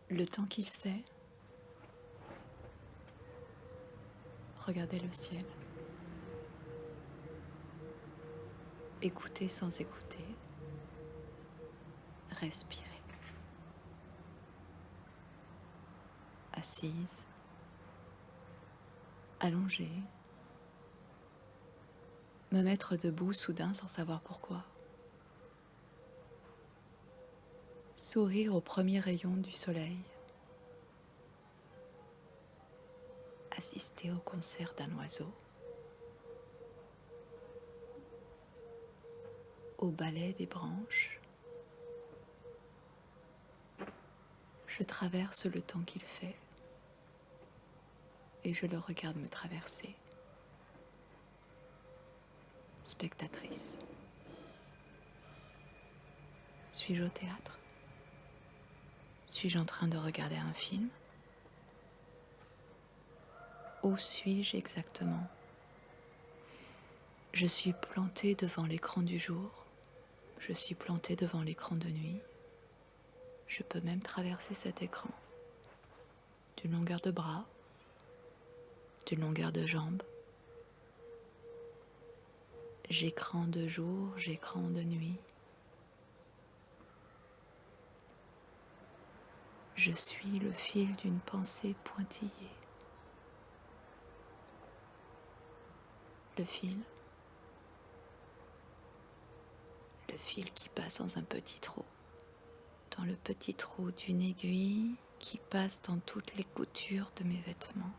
Le temps qu'il fait, regardez le ciel, écoutez sans écouter, respirez. Assise, allongée, me mettre debout soudain sans savoir pourquoi. Sourire au premier rayon du soleil. Assister au concert d'un oiseau. Au balai des branches. Je traverse le temps qu'il fait et je le regarde me traverser. Spectatrice. Suis-je au théâtre? Suis-je en train de regarder un film? Où suis-je exactement? Je suis plantée devant l'écran du jour, je suis plantée devant l'écran de nuit. Je peux même traverser cet écran d'une longueur de bras, d'une longueur de jambe. J'écran de jour, j'écran de nuit. Je suis le fil d'une pensée pointillée. Le fil qui passe dans un petit trou, dans le petit trou d'une aiguille qui passe dans toutes les coutures de mes vêtements.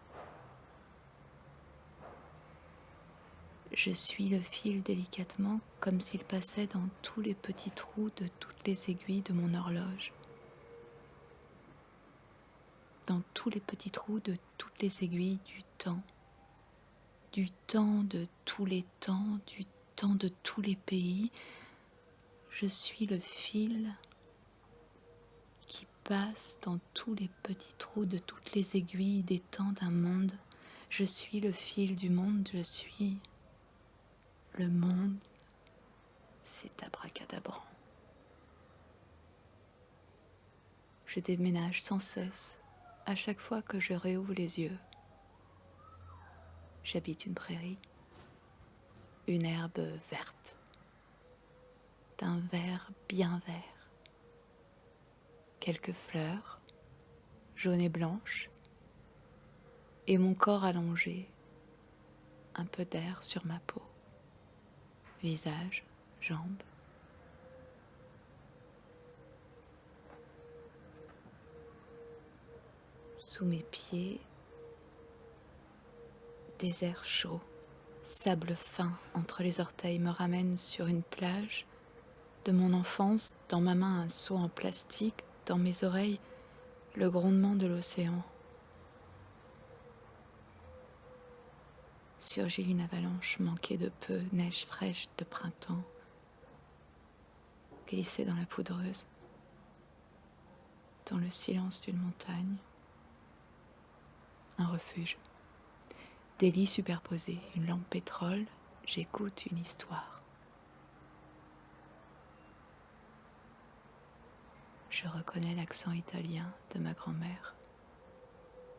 Je suis le fil délicatement comme s'il passait dans tous les petits trous de toutes les aiguilles de mon horloge. Dans tous les petits trous de toutes les aiguilles du temps de tous les temps, du temps de tous les pays. Je suis le fil qui passe dans tous les petits trous de toutes les aiguilles des temps d'un monde. Je suis le fil du monde, je suis le monde. C'est abracadabrant. Je déménage sans cesse à chaque fois que je réouvre les yeux. J'habite une prairie, une herbe verte, d'un vert bien vert, quelques fleurs, jaunes et blanches, et mon corps allongé, un peu d'air sur ma peau, visage, jambes. Sous mes pieds, désert chaud, sable fin entre les orteils me ramène sur une plage de mon enfance, dans ma main un seau en plastique, dans mes oreilles le grondement de l'océan. Surgit une avalanche manquée de peu, neige fraîche de printemps, glissée dans la poudreuse, dans le silence d'une montagne. Un refuge, des lits superposés, une lampe pétrole, j'écoute une histoire. Je reconnais l'accent italien de ma grand-mère,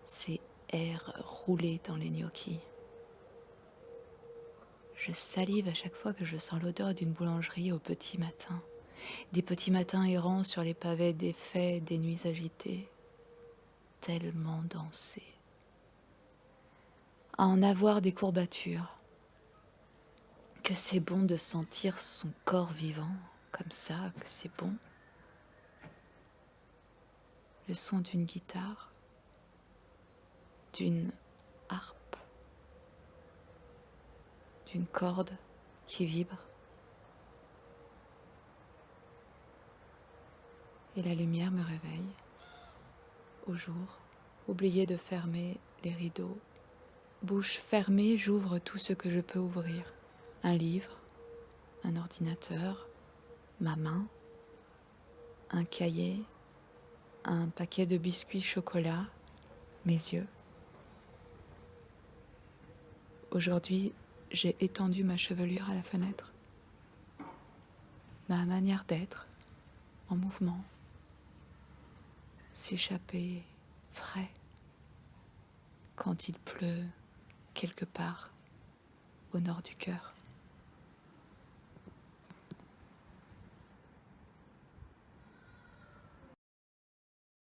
ses airs roulés dans les gnocchis. Je salive à chaque fois que je sens l'odeur d'une boulangerie au petit matin, des petits matins errants sur les pavés défaits des nuits agitées, tellement dansés. À en avoir des courbatures, que c'est bon de sentir son corps vivant, comme ça, que c'est bon. Le son d'une guitare, d'une harpe, d'une corde qui vibre. Et la lumière me réveille. Au jour, oublié de fermer les rideaux. Bouche fermée, j'ouvre tout ce que je peux ouvrir. Un livre, un ordinateur, ma main, un cahier, un paquet de biscuits chocolat, mes yeux. Aujourd'hui, j'ai étendu ma chevelure à la fenêtre. Ma manière d'être, en mouvement. s'échapper frais quand il pleut quelque part au nord du cœur.